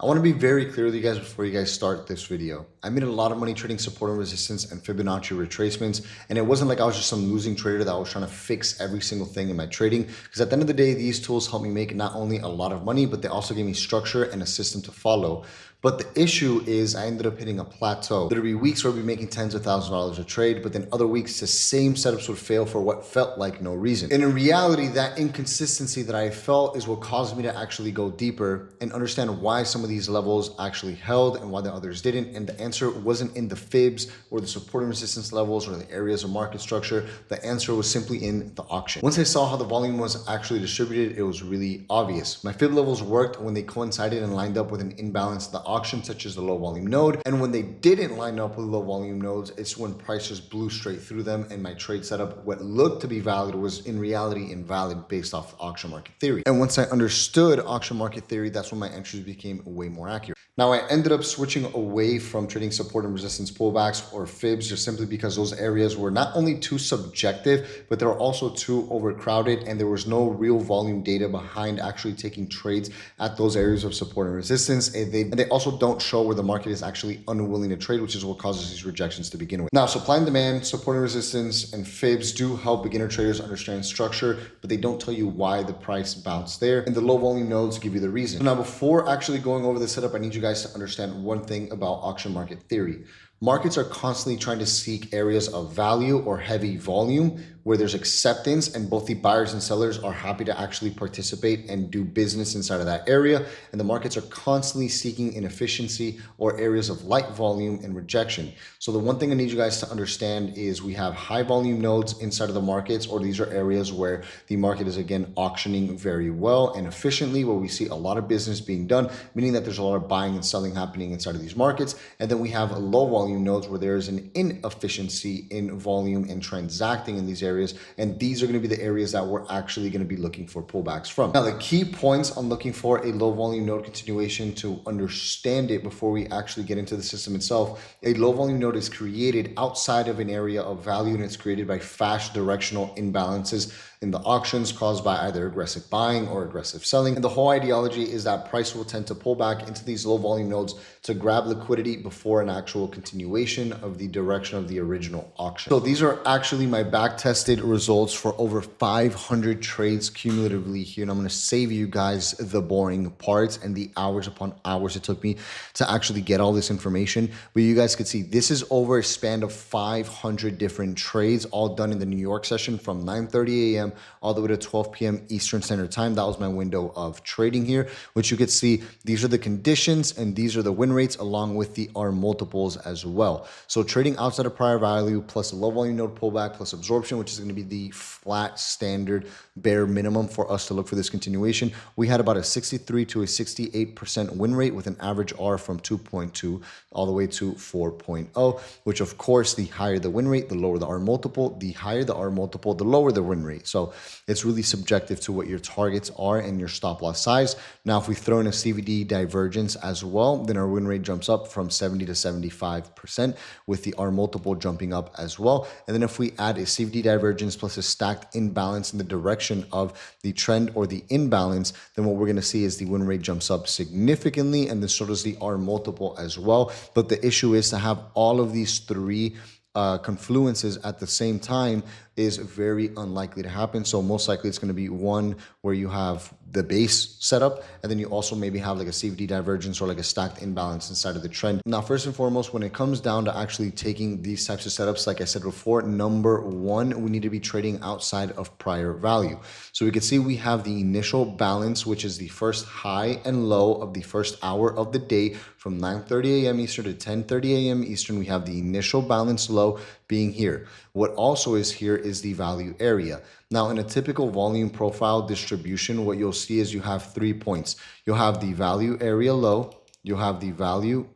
I want to be very clear with you guys before you guys start this video. I made a lot of money trading support and resistance and Fibonacci retracements, and it wasn't like I was just some losing trader that was trying to fix every single thing in my trading, because at the end of the day, these tools helped me make not only a lot of money, but they also gave me structure and a system to follow. But the issue is I ended up hitting a plateau. There'd be weeks where I'd be making tens of thousands of dollars a trade, but then other weeks the same setups would fail for what felt like no reason. And in reality, that inconsistency that I felt is what caused me to actually go deeper and understand why some of these levels actually held and why the others didn't. And the answer wasn't in the fibs or the support and resistance levels or the areas of market structure. The answer was simply in the auction. Once I saw how the volume was actually distributed, it was really obvious. My fib levels worked when they coincided and lined up with an imbalance in the auction, such as the low volume node. And when they didn't line up with low volume nodes, it's when prices blew straight through them and my trade setup, what looked to be valid, was in reality invalid based off auction market theory. And once I understood auction market theory, that's when my entries became way more accurate. Now, I ended up switching away from trading support and resistance pullbacks or fibs just simply because those areas were not only too subjective, but they were also too overcrowded, and there was no real volume data behind actually taking trades at those areas of support and resistance. And they also don't show where the market is actually unwilling to trade, which is what causes these rejections to begin with. Now, supply and demand, support and resistance, and fibs do help beginner traders understand structure, but they don't tell you why the price bounced there. And the low volume nodes give you the reason. So now, before actually going over the setup, I need you guys to understand one thing about auction market theory. Markets are constantly trying to seek areas of value or heavy volume where there's acceptance and both the buyers and sellers are happy to actually participate and do business inside of that area. And the markets are constantly seeking inefficiency or areas of light volume and rejection. So the one thing I need you guys to understand is we have high volume nodes inside of the markets, or these are areas where the market is again auctioning very well and efficiently, where we see a lot of business being done, meaning that there's a lot of buying and selling happening inside of these markets. And then we have low volume nodes where there is an inefficiency in volume and transacting in these areas. And these are going to be the areas that we're actually going to be looking for pullbacks from. Now, the key points on looking for a low volume node continuation to understand it before we actually get into the system itself: a low volume node is created outside of an area of value, and it's created by fast directional imbalances in the auctions caused by either aggressive buying or aggressive selling. And the whole ideology is that price will tend to pull back into these low volume nodes to grab liquidity before an actual continuation of the direction of the original auction. So these are actually my back tested results for over 500 trades cumulatively here. And I'm going to save you guys the boring parts and the hours upon hours it took me to actually get all this information. But you guys could see this is over a span of 500 different trades, all done in the New York session from 9:30 a.m. all the way to 12 p.m. Eastern Standard Time. That was my window of trading here, which you could see these are the conditions and these are the win rates along with the R multiples as well. So trading outside of prior value plus a low volume node pullback plus absorption, which is going to be the flat standard bare minimum for us to look for this continuation. We had about a 63 to a 68% win rate with an average R from 2.2 all the way to 4.0, which of course, the higher the win rate, the lower the R multiple, the higher the R multiple, the lower the win rate. So it's really subjective to what your targets are and your stop loss size. Now, if we throw in a CVD divergence as well, then our win rate jumps up from 70 to 75% with the R multiple jumping up as well. And then if we add a CVD divergence plus a stacked imbalance in the direction of the trend or the imbalance, then what we're going to see is the win rate jumps up significantly, and then so does the R multiple as well. But the issue is to have all of these three confluences at the same time is very unlikely to happen. So most likely it's going to be one where you have the base setup, and then you also maybe have like a CVD divergence or like a stacked imbalance inside of the trend. Now, first and foremost, when it comes down to actually taking these types of setups, like I said before, number one, we need to be trading outside of prior value. So we can see we have the initial balance, which is the first high and low of the first hour of the day from 9:30 a.m. Eastern to 10:30 a.m. Eastern. We have the initial balance low being here. What also is here is the value area. Now, in a typical volume profile distribution, what you'll see is you have 3 points. You'll have the value area low, you'll have the value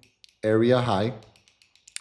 area high,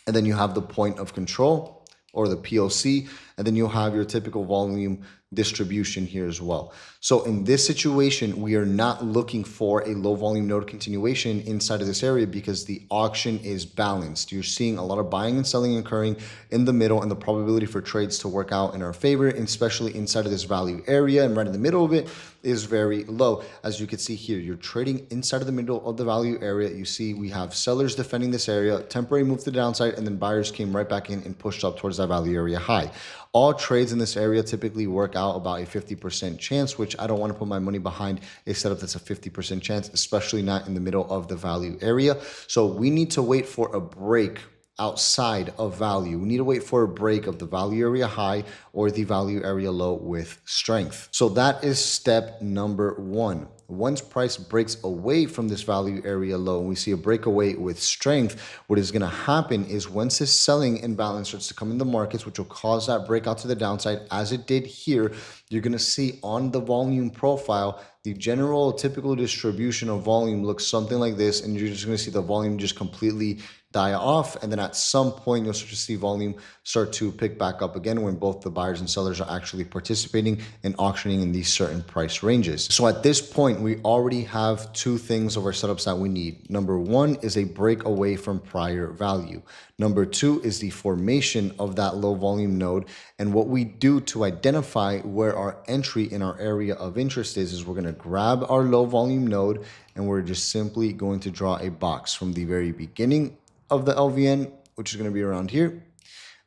and then you have the point of control or the POC, and then you'll have your typical volume distribution here as well. So in this situation, we are not looking for a low volume node continuation inside of this area because the auction is balanced. You're seeing a lot of buying and selling occurring in the middle, and the probability for trades to work out in our favor, especially inside of this value area and right in the middle of it, is very low. As you can see here, you're trading inside of the middle of the value area. You see we have sellers defending this area, temporary move to the downside, and then buyers came right back in and pushed up towards that value area high. All trades in this area typically work out about a 50% chance, which I don't want to put my money behind a setup that's a 50% chance, especially not in the middle of the value area. So we need to wait for a break outside of value. We need to wait for a break of the value area high or the value area low with strength. So that is step number one. Once price breaks away from this value area low and we see a breakaway with strength, what is going to happen is once this selling imbalance starts to come in the markets, which will cause that breakout to the downside as it did here, you're going to see on the volume profile, the general typical distribution of volume looks something like this, and you're just going to see the volume just completely die off, and then at some point you'll start to see volume start to pick back up again when both the buyers and sellers are actually participating and auctioning in these certain price ranges. So at this point, we already have two things of our setups that we need. Number one is a break away from prior value. Number two is the formation of that low volume node. And what we do to identify where our entry in our area of interest is we're going to grab our low volume node and we're just simply going to draw a box from the very beginning of the LVN, which is going to be around here,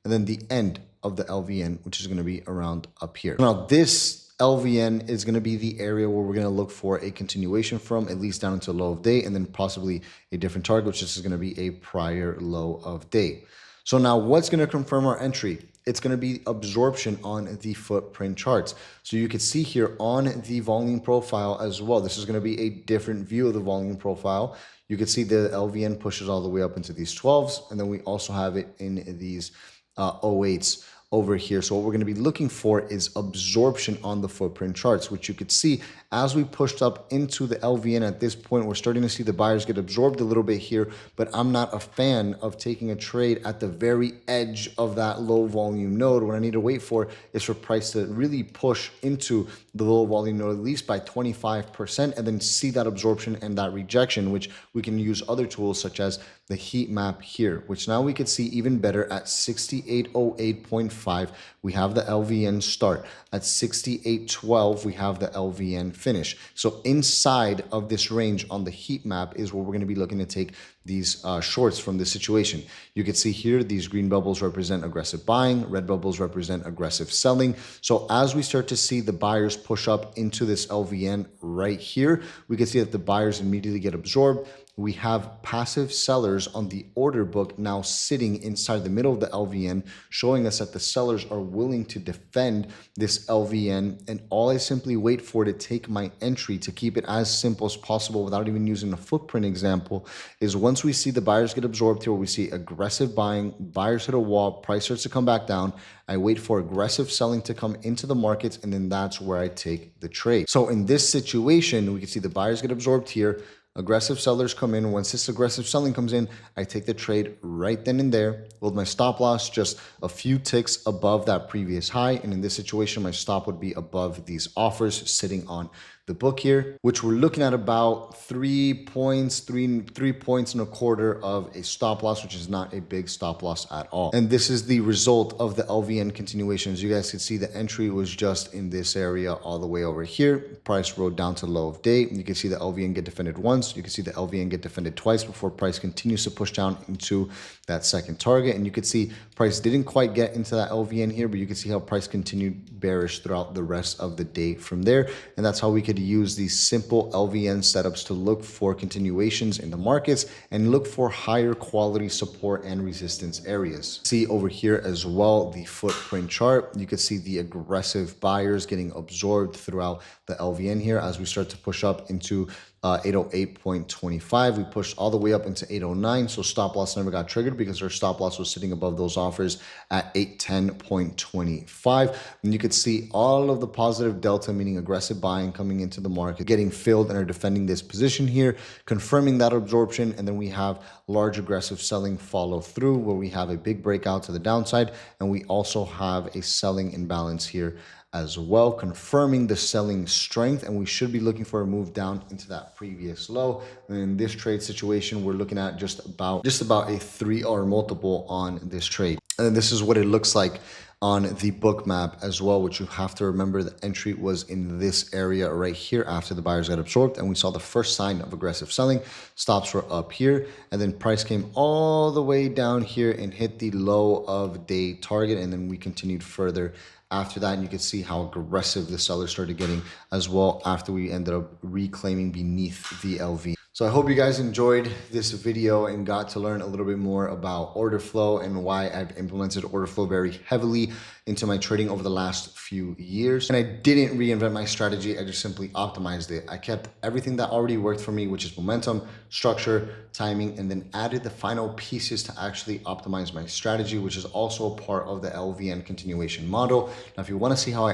and then the end of the LVN, which is going to be around up here. Now, this LVN is going to be the area where we're going to look for a continuation from, at least down into low of day, and then possibly a different target, which is going to be a prior low of day. So now what's going to confirm our entry? It's going to be absorption on the footprint charts. So you can see here on the volume profile as well, this is going to be a different view of the volume profile. You can see the LVN pushes all the way up into these 12s, and then we also have it in these 08s over here. So what we're going to be looking for is absorption on the footprint charts, which you could see as we pushed up into the LVN. At this point, we're starting to see the buyers get absorbed a little bit here, but I'm not a fan of taking a trade at the very edge of that low volume node. What I need to wait for is for price to really push into the low volume node at least by 25%, and then see that absorption and that rejection, which we can use other tools such as the heat map here, which now we could see even better at 6808.5. We have the LVN start. At 6812, we have the LVN finish. So inside of this range on the heat map is where we're going to be looking to take these shorts from this situation. You can see here, these green bubbles represent aggressive buying, red bubbles represent aggressive selling. So as we start to see the buyers push up into this LVN right here, we can see that the buyers immediately get absorbed. We have passive sellers on the order book now sitting inside the middle of the LVN, showing us that the sellers are willing to defend this LVN. And all I simply wait for to take my entry, to keep it as simple as possible without even using a footprint example, is once we see the buyers get absorbed here, we see aggressive buying, buyers hit a wall, price starts to come back down. I wait for aggressive selling to come into the markets, and then that's where I take the trade. So in this situation, we can see the buyers get absorbed here. Aggressive sellers come in. Once this aggressive selling comes in, I take the trade right then and there with my stop loss just a few ticks above that previous high. And in this situation, my stop would be above these offers sitting on the book here, which we're looking at about 3 points, three points and a quarter of a stop loss, which is not a big stop loss at all. And this is the result of the LVN continuation. As you guys can see, the entry was just in this area all the way over here. Price rode down to low of day. You can see the LVN get defended once. You can see the LVN get defended twice before price continues to push down into that second target. And you can see price didn't quite get into that LVN here, but you can see how price continued bearish throughout the rest of the day from there. And that's how we could use these simple LVN setups to look for continuations in the markets and look for higher quality support and resistance areas. See over here as well, the footprint chart. You can see the aggressive buyers getting absorbed throughout the LVN here as we start to push up into 808.25. We pushed all the way up into 809. So stop loss never got triggered because our stop loss was sitting above those offers at 810.25. And you could see all of the positive delta, meaning aggressive buying coming into the market, getting filled and are defending this position here, confirming that absorption. And then we have large aggressive selling follow through where we have a big breakout to the downside. And we also have a selling imbalance here as well, confirming the selling strength, and we should be looking for a move down into that previous low. And in this trade situation, we're looking at just about a 3R multiple on this trade. And this is what it looks like on the book map as well, which you have to remember the entry was in this area right here after the buyers got absorbed, and we saw the first sign of aggressive selling. Stops were up here, and then price came all the way down here and hit the low of day target, and then we continued further after that, and you can see how aggressive the sellers started getting as well after we ended up reclaiming beneath the LV. So I hope you guys enjoyed this video and got to learn a little bit more about order flow and why I've implemented order flow very heavily into my trading over the last few years. And I didn't reinvent my strategy. I just simply optimized it. I kept everything that already worked for me, which is momentum, structure, timing, and then added the final pieces to actually optimize my strategy, which is also a part of the LVN continuation model. Now, if you want to see how I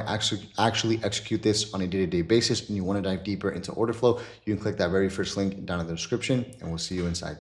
actually execute this on a day-to-day basis and you want to dive deeper into order flow, you can click that very first link down in the description, and we'll see you inside.